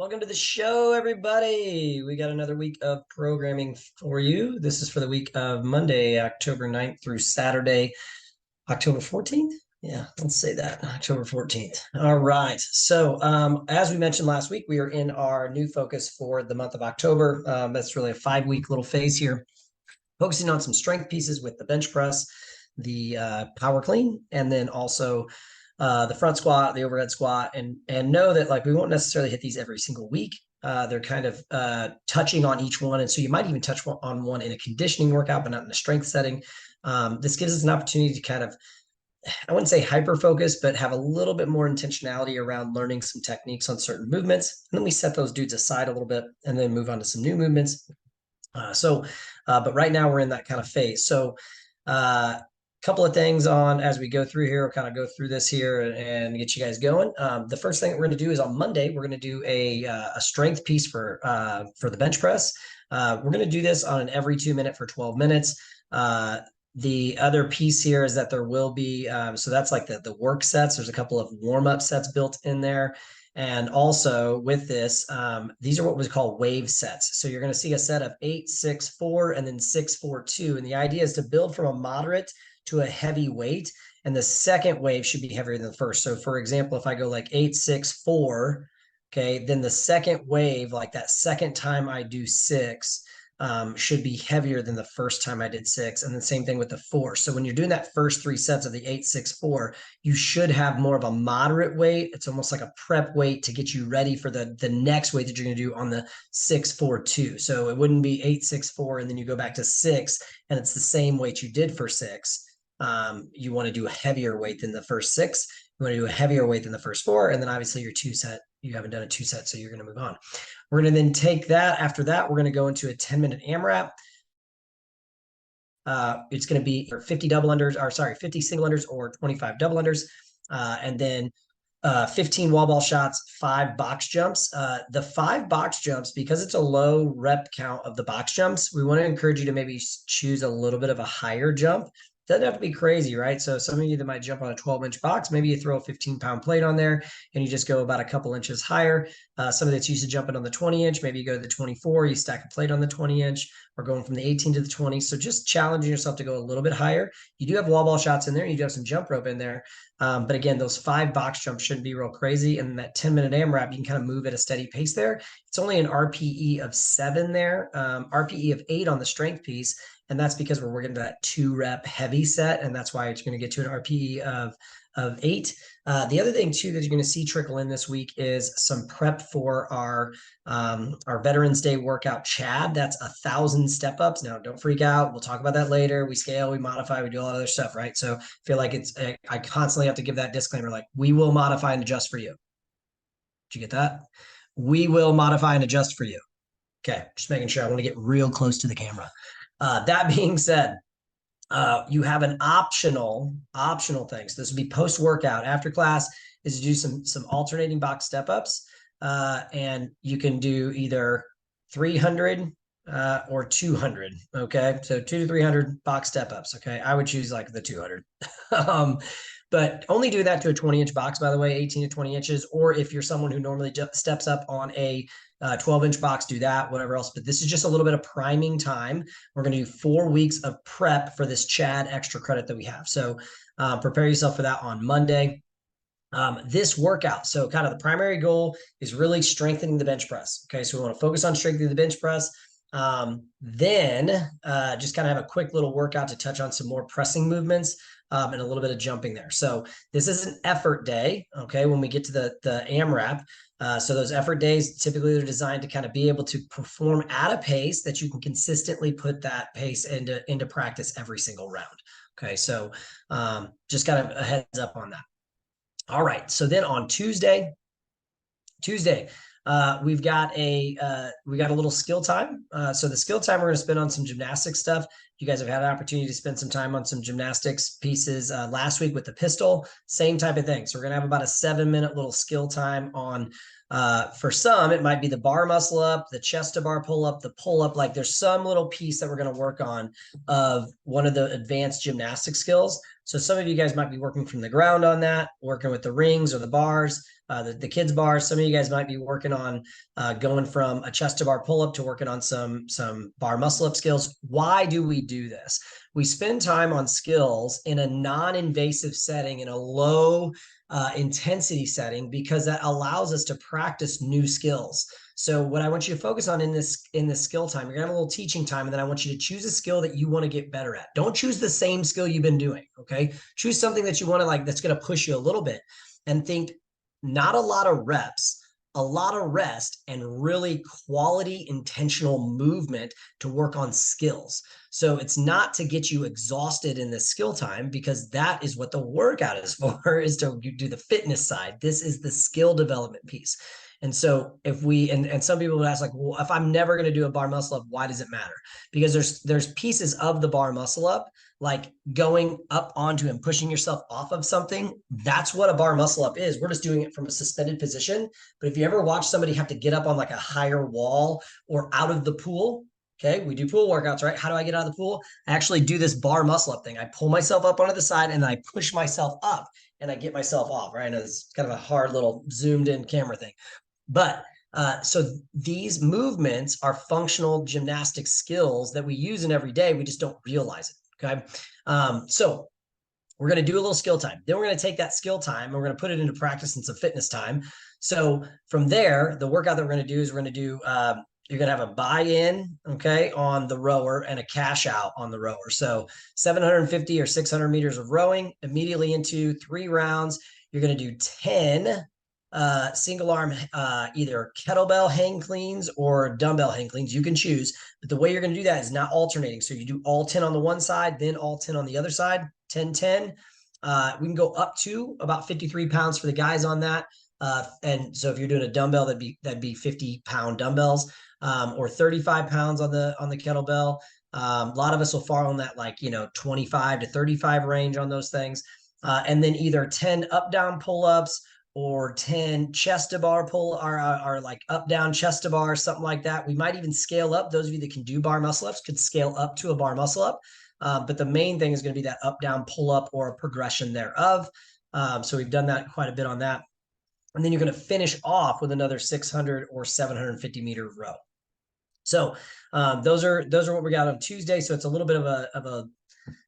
Welcome to the show, everybody. We got another week of programming for you. This is for the week of Monday, October 9th through Saturday, October 14th. Yeah, let's say that, October 14th. All right. So, as we mentioned last week, we are in our new focus for the month of October. That's really a 5-week little phase here, focusing on some strength pieces with the bench press, the power clean, and then also the front squat, the overhead squat, and know that like we won't necessarily hit these every single week. They're kind of touching on each one, and so you might even touch on one in a conditioning workout, but not in a strength setting. This gives us an opportunity to kind of, I wouldn't say hyper focus, but have a little bit more intentionality around learning some techniques on certain movements, and then we set those dudes aside a little bit, and then move on to some new movements. But right now we're in that kind of phase. So, couple of things on as we go through here. We'll kind of go through this here and get you guys going. The first thing that we're going to do is on Monday, we're going to do a strength piece for the bench press. We're going to do this on an every 2 minute for 12 minutes. The other piece here is that there will be, so that's like the work sets. There's a couple of warm-up sets built in there. And also with this, these are what we call wave sets. So you're going to see a set of 8, 6, 4, and then 6, 4, 2. And the idea is to build from a moderate to a heavy weight. And the second wave should be heavier than the first. So for example, if I go like 8, 6, 4, okay, then the second wave, like that second time I do 6, should be heavier than the first time I did 6. And the same thing with the 4. So when you're doing that first 3 sets of the 8, 6, 4, you should have more of a moderate weight. It's almost like a prep weight to get you ready for the next weight that you're going to do on the 6, 4, 2. So it wouldn't be 8, 6, 4, and then you go back to 6, and it's the same weight you did for 6. You want to do a heavier weight than the first 6. You want to do a heavier weight than the first 4. And then obviously your 2 set, you haven't done a 2 set, so you're going to move on. We're going to then take that. After that, we're going to go into a 10-minute AMRAP. It's going to be 50 double unders, or sorry, 50 single unders or 25 double unders. And then 15 wall ball shots, 5 box jumps. The 5 box jumps, because it's a low rep count of the box jumps, we want to encourage you to maybe choose a little bit of a higher jump. Doesn't have to be crazy, right? So some of you that might jump on a 12-inch box, maybe you throw a 15-pound plate on there and you just go about a couple inches higher. Somebody that's used to jumping on the 20-inch, maybe you go to the 24, you stack a plate on the 20-inch, or going from the 18 to the 20. So just challenging yourself to go a little bit higher. You do have wall ball shots in there, and you do have some jump rope in there. But again, those 5 box jumps shouldn't be real crazy. And that 10-minute AMRAP, you can kind of move at a steady pace there. It's only an RPE of 7 there, RPE of 8 on the strength piece. And that's because we're working that 2-rep heavy set. And that's why it's going to get to an RPE of 8. The other thing too that you're going to see trickle in this week is some prep for our Veterans Day workout Chad. That's 1,000 step-ups. Now, don't freak out. We'll talk about that later. We scale, we modify, we do a lot of other stuff, right? So I feel like I constantly have to give that disclaimer, like we will modify and adjust for you. Did you get that? We will modify and adjust for you. Okay, just making sure. I want to get real close to the camera. That being said, you have an optional thing. So this would be post-workout. After class is to do some alternating box step-ups. And you can do either 300 or 200. Okay, so 200 to 300 box step-ups. Okay, I would choose like the 200. But only do that to a 20-inch box, by the way, 18 to 20 inches. Or if you're someone who normally steps up on a 12-inch box, do that, whatever else. But this is just a little bit of priming time. We're going to do 4 weeks of prep for this Chad extra credit that we have. So prepare yourself for that on Monday. This workout, so kind of the primary goal is really strengthening the bench press. Okay, so we want to focus on strengthening the bench press. Then just kind of have a quick little workout to touch on some more pressing movements and a little bit of jumping there. So this is an effort day, okay, when we get to the AMRAP. So those effort days, typically they're designed to kind of be able to perform at a pace that you can consistently put that pace into practice every single round. Okay, so just kind of a heads up on that. All right, so then on Tuesday, we've got a little skill time. So the skill time we're going to spend on some gymnastics stuff. You guys have had an opportunity to spend some time on some gymnastics pieces last week with the pistol. Same type of thing. So we're going to have about a 7-minute little skill time on. For some, it might be the bar muscle up, the chest to bar pull up, the pull up. Like there's some little piece that we're going to work on of one of the advanced gymnastic skills. So some of you guys might be working from the ground on that, working with the rings or the bars, the kids bars. Some of you guys might be working on going from a chest to bar pull up to working on some bar muscle up skills. Why do we do this? We spend time on skills in a non-invasive setting, in a low intensity setting, because that allows us to practice new skills. So what I want you to focus on in this skill time, you're gonna have a little teaching time, and then I want you to choose a skill that you want to get better at. Don't choose the same skill you've been doing. Okay, choose something that you want to like, that's going to push you a little bit, and think not a lot of reps, a lot of rest, and really quality intentional movement to work on skills. So it's not to get you exhausted in the skill time, because that is what the workout is for, is to do the fitness side. This is the skill development piece. And so if we, and some people would ask, like, well, if I'm never going to do a bar muscle up, why does it matter? Because there's pieces of the bar muscle up, like going up onto and pushing yourself off of something. That's what a bar muscle up is. We're just doing it from a suspended position. But if you ever watch somebody have to get up on like a higher wall or out of the pool, okay, we do pool workouts, right? How do I get out of the pool? I actually do this bar muscle up thing. I pull myself up onto the side and then I push myself up and I get myself off, right? And it's kind of a hard little zoomed in camera thing. But so these movements are functional gymnastic skills that we use in every day. We just don't realize it. Okay. So we're going to do a little skill time. Then we're going to take that skill time and we're going to put it into practice and some fitness time. So from there, the workout that we're going to do is we're going to do, you're going to have a buy-in, okay, on the rower and a cash out on the rower. So 750 or 600 meters of rowing, immediately into 3 rounds. You're going to do 10 single arm, either kettlebell hang cleans or dumbbell hang cleans. You can choose, but the way you're going to do that is not alternating. So you do all 10 on the one side, then all 10 on the other side, 10, 10. We can go up to about 53 pounds for the guys on that. And so if you're doing a dumbbell, that'd be 50-pound dumbbells, or 35 pounds on the kettlebell. A lot of us will fall on that, like, 25 to 35 range on those things. And then either 10 up down pull-ups or 10 chest to bar pull, or like up down chest to bar, something like that. We might even scale up. Those of you that can do bar muscle ups could scale up to a bar muscle up. But the main thing is going to be that up down pull up or a progression thereof. So we've done that quite a bit on that. And then you're going to finish off with another 600 or 750 meter row. So those are what we got on Tuesday. So it's a little bit of a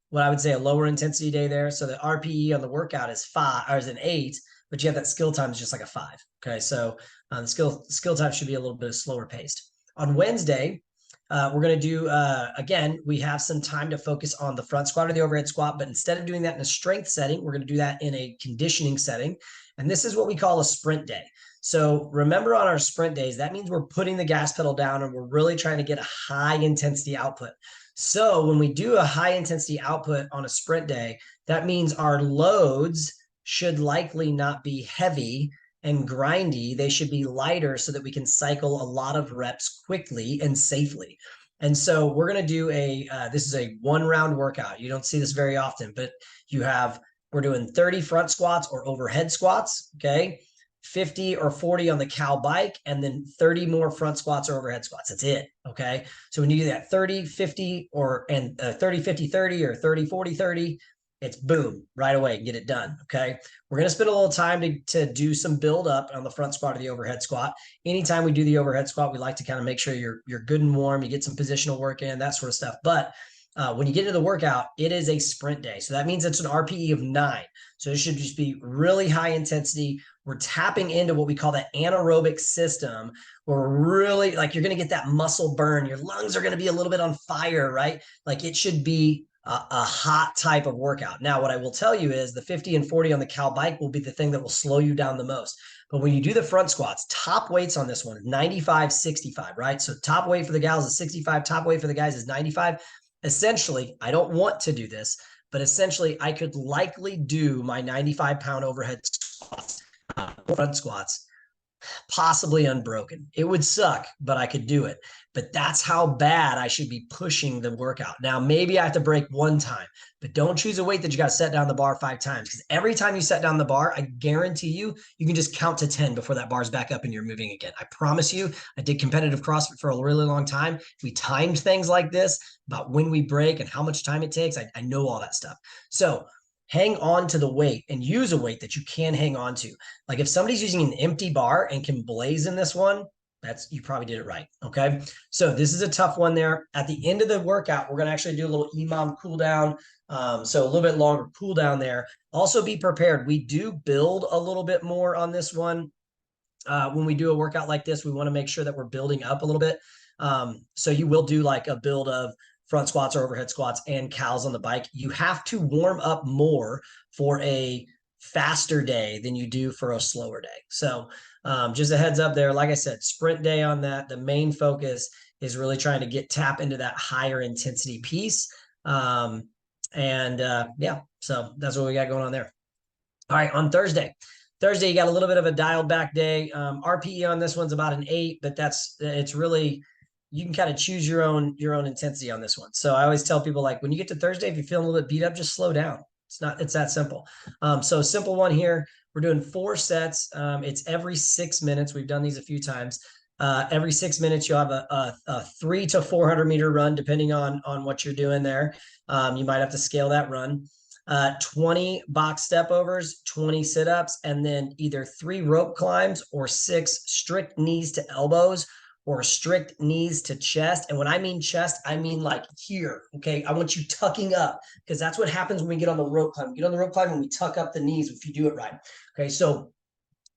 what I would say a lower intensity day there. So the RPE on the workout is 5 or is an 8. But you have that skill time is just like a 5. Okay, so the skill time should be a little bit slower paced. On Wednesday, we're going to do, again, we have some time to focus on the front squat or the overhead squat, but instead of doing that in a strength setting, we're going to do that in a conditioning setting. And this is what we call a sprint day. So remember, on our sprint days, that means we're putting the gas pedal down and we're really trying to get a high intensity output. So when we do a high intensity output on a sprint day, that means our loads should likely not be heavy and grindy. They should be lighter so that we can cycle a lot of reps quickly and safely. And so we're going to do this is a 1-round workout. You don't see this very often, but we're doing 30 front squats or overhead squats. Okay. 50 or 40 on the cow bike, and then 30 more front squats or overhead squats. That's it. Okay. So when you do that 30, 50 30, 50, 30 or 30, 40, 30, it's boom, right away, get it done. Okay. We're going to spend a little time to do some build up on the front squat or the overhead squat. Anytime we do the overhead squat, we like to kind of make sure you're good and warm, you get some positional work in, that sort of stuff. But when you get into the workout, it is a sprint day. So that means it's an RPE of 9. So it should just be really high intensity. We're tapping into what we call the anaerobic system, where we're really, like, you're going to get that muscle burn. Your lungs are going to be a little bit on fire, right? Like, it should be a hot type of workout. Now, what I will tell you is the 50 and 40 on the cow bike will be the thing that will slow you down the most. But when you do the front squats, top weights on this one, 95, 65, right? So top weight for the gals is 65, top weight for the guys is 95. Essentially, I don't want to do this, but essentially I could likely do my 95-pound overhead squats, front squats, possibly unbroken. It would suck, but I could do it. But that's how bad I should be pushing the workout. Now, maybe I have to break 1 time, but don't choose a weight that you got to set down the bar 5 times, because every time you set down the bar, I guarantee you can just count to 10 before that bar's back up and you're moving again. I promise you. I did competitive CrossFit for a really long time. We timed things like this about when we break and how much time it takes. I know all that stuff. So hang on to the weight and use a weight that you can hang on to. Like if somebody's using an empty bar and can blaze in this one, you probably did it right. Okay. So this is a tough one there. At the end of the workout, we're going to actually do a little EMOM cool down. So a little bit longer cool down there. Also be prepared. We do build a little bit more on this one. When we do a workout like this, we want to make sure that we're building up a little bit. So you will do like a build of front squats or overhead squats and cows on the bike. You have to warm up more for a faster day than you do for a slower day. So just a heads up there. Like I said, sprint day on that. The main focus is really trying to tap into that higher intensity piece. Yeah, so that's what we got going on there. All right, on Thursday, you got a little bit of a dialed back day. RPE on this one's about an 8, but it's really, you can kind of choose your own intensity on this one. So I always tell people, like, when you get to Thursday, if you feel a little bit beat up, just slow down. It's that simple. So simple one here. We're doing 4 sets. It's every 6 minutes. We've done these a few times. Every 6 minutes, you'll have a 300 to 400 meter run, depending on what you're doing there. You might have to scale that run. 20 box step overs, 20 sit-ups, and then either 3 rope climbs or 6 strict knees to elbows or strict knees to chest. And when I mean chest, I mean like here. Okay. I want you tucking up, because that's what happens when we get on the rope climb. We get on the rope climb when we tuck up the knees if you do it right. Okay. So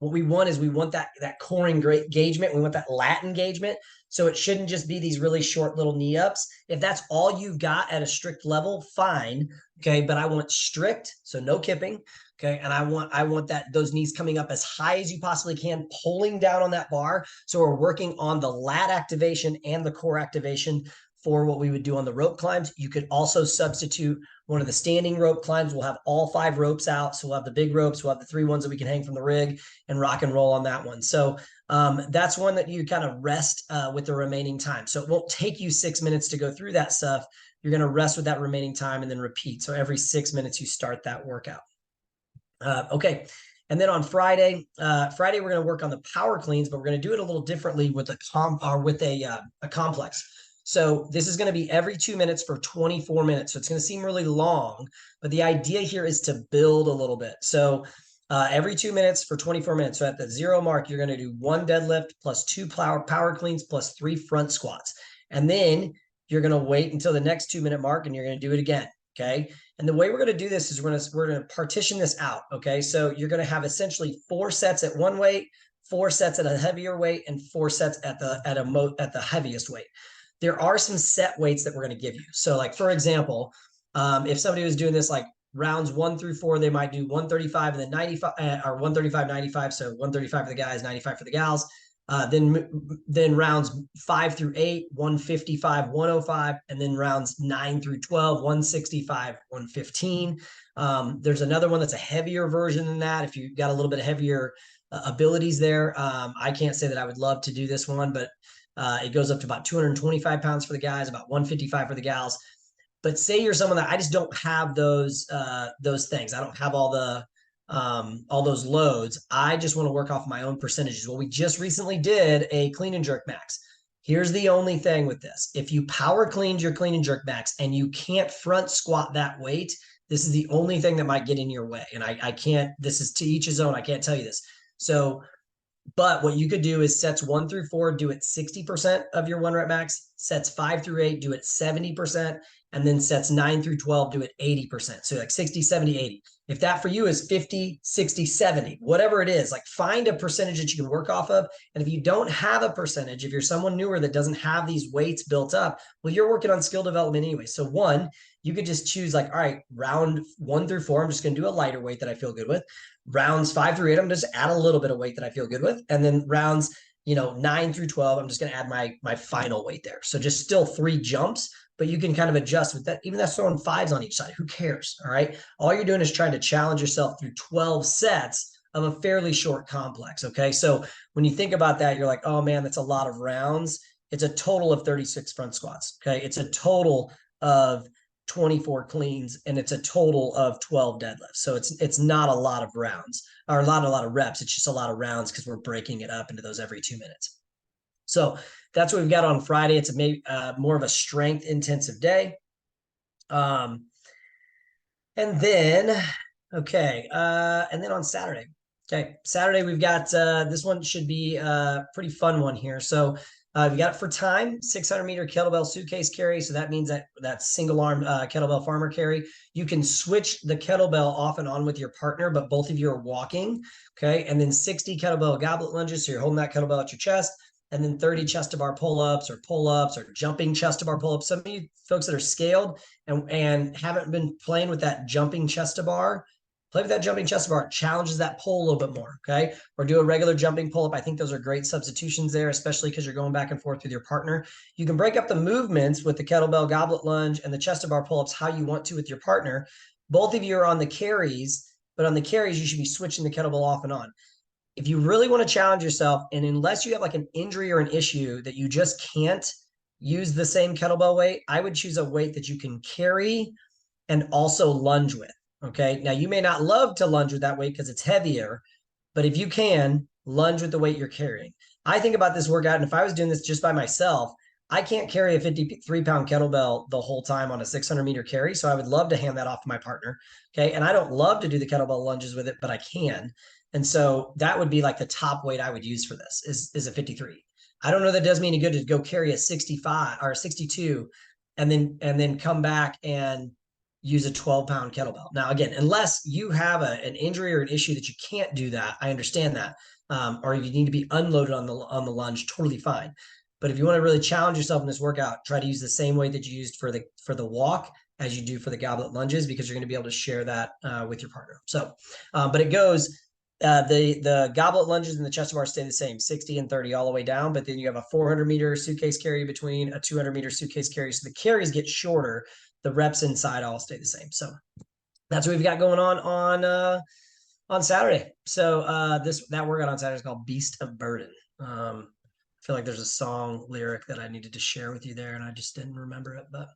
what we want is that core engagement. We want that lat engagement. So it shouldn't just be these really short little knee ups. If that's all you've got at a strict level, fine. Okay. But I want strict, so no kipping. Okay. And I want those knees coming up as high as you possibly can, pulling down on that bar. So we're working on the lat activation and the core activation for what we would do on the rope climbs. You could also substitute one of the standing rope climbs. We'll have all 5 ropes out. So we'll have the big ropes. We'll have the 3 ones that we can hang from the rig and rock and roll on that one. So that's one that you kind of rest with the remaining time. So it won't take you 6 minutes to go through that stuff. You're going to rest with that remaining time and then repeat. So every 6 minutes you start that workout. Okay. And then on Friday, we're going to work on the power cleans, but we're going to do it a little differently with a complex. So this is going to be every 2 minutes for 24 minutes. So it's going to seem really long, but the idea here is to build a little bit. So every 2 minutes for 24 minutes. So at the 0 mark, you're going to do 1 deadlift plus 2 power cleans plus 3 front squats. And then you're going to wait until the next 2 minute mark and you're going to do it again. Okay. And the way we're going to do this is we're going to partition this out. Okay. So you're going to have essentially 4 sets at one weight, 4 sets at a heavier weight, and 4 sets at the heaviest weight. There are some set weights that we're going to give you. So like, for example, if somebody was doing this like rounds 1 through 4, they might do 135 and then 95 or 135, 95. So 135 for the guys, 95 for the gals. Then rounds 5 through 8, 155, 105, and then rounds 9 through 12, 165, 115. There's another one that's a heavier version than that. If you got a little bit heavier abilities there, I can't say that I would love to do this one, but it goes up to about 225 pounds for the guys, about 155 for the gals. But say you're someone that I just don't have those things. I don't have all those loads. I just want to work off my own percentages. Well, we just recently did a clean and jerk max. Here's the only thing with this. If you power cleaned your clean and jerk max and you can't front squat that weight, this is the only thing that might get in your way. And I can't, this is to each his own. I can't tell you this. So, but what you could do is sets 1 through 4, do it 60% of your 1 rep max, sets 5 through 8, do it 70%, and then sets 9 through 12, do it 80%. So like 60, 70, 80. If that for you is 50, 60, 70, whatever it is, like find a percentage that you can work off of. And if you don't have a percentage, if you're someone newer that doesn't have these weights built up, well, you're working on skill development anyway. So one, you could just choose like, all right, round 1 through 4, I'm just going to do a lighter weight that I feel good with. Rounds 5 through 8, I'm just add a little bit of weight that I feel good with. And then rounds, 9 through 12, I'm just going to add my final weight there. So just still 3 jumps, but you can kind of adjust with that. Even that's throwing 5s on each side. Who cares? All right. All you're doing is trying to challenge yourself through 12 sets of a fairly short complex. Okay. So when you think about that, you're like, oh man, that's a lot of rounds. It's a total of 36 front squats. Okay. It's a total of 24 cleans, and it's a total of 12 deadlifts. So it's not a lot of rounds or not a lot of reps. It's just a lot of rounds because we're breaking it up into those every 2 minutes. So that's what we've got on Friday. It's more of a strength intensive day. And then Okay. And then on Saturday. Okay. Saturday, we've got this one should be a pretty fun one here. So we got it for time, 600-meter kettlebell suitcase carry. So that means that single arm kettlebell farmer carry. You can switch the kettlebell off and on with your partner, but both of you are walking. Okay. And then 60 kettlebell goblet lunges. So you're holding that kettlebell at your chest. And then 30 chest to bar pull-ups or jumping chest to bar pull-ups. Some of you folks that are scaled and haven't been playing with that jumping chest to bar, play with that jumping chest to bar. It challenges that pull a little bit more, okay? Or do a regular jumping pull-up. I think those are great substitutions there, especially because you're going back and forth with your partner. You can break up the movements with the kettlebell goblet lunge and the chest to bar pull-ups how you want to with your partner. Both of you are on the carries, but on the carries, you should be switching the kettlebell off and on. If you really want to challenge yourself, and unless you have like an injury or an issue that you just can't use the same kettlebell weight, I would choose a weight that you can carry and also lunge with. Okay. Now, you may not love to lunge with that weight because it's heavier, but if you can, lunge with the weight you're carrying. I think about this workout, and if I was doing this just by myself, I can't carry a 53-pound kettlebell the whole time on a 600-meter carry. So I would love to hand that off to my partner. Okay. And I don't love to do the kettlebell lunges with it, but I can. And so that would be like the top weight I would use for this is a 53. I don't know that it does me any good to go carry a 65 or a 62 and then come back and use a 12-pound kettlebell. Now, again, unless you have an injury or an issue that you can't do that, I understand that. Or you need to be unloaded on the lunge, totally fine. But if you want to really challenge yourself in this workout, try to use the same weight that you used for the walk as you do for the goblet lunges, because you're going to be able to share that with your partner. So, but it goes the goblet lunges and the chest to bar stay the same, 60 and 30 all the way down. But then you have a 400-meter suitcase carry between a 200-meter suitcase carry. So the carries get shorter. The reps inside all stay the same. So that's what we've got going on Saturday. So that workout on Saturday is called Beast of Burden. I feel like there's a song lyric that I needed to share with you there, and I just didn't remember it. But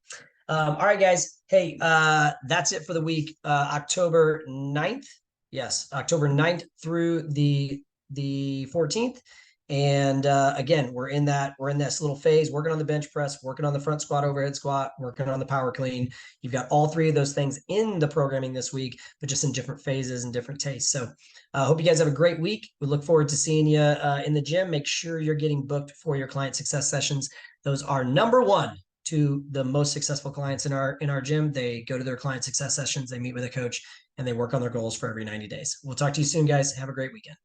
all right, guys. Hey, that's it for the week. October 9th. Yes, October 9th through the 14th. And again, we're in this little phase, working on the bench press, working on the front squat, overhead squat, working on the power clean. You've got all three of those things in the programming this week, but just in different phases and different tastes. So I hope you guys have a great week. We look forward to seeing you in the gym. Make sure you're getting booked for your client success sessions. Those are number one to the most successful clients in our gym. They go to their client success sessions, they meet with a coach, and they work on their goals for every 90 days. We'll talk to you soon, guys. Have a great weekend.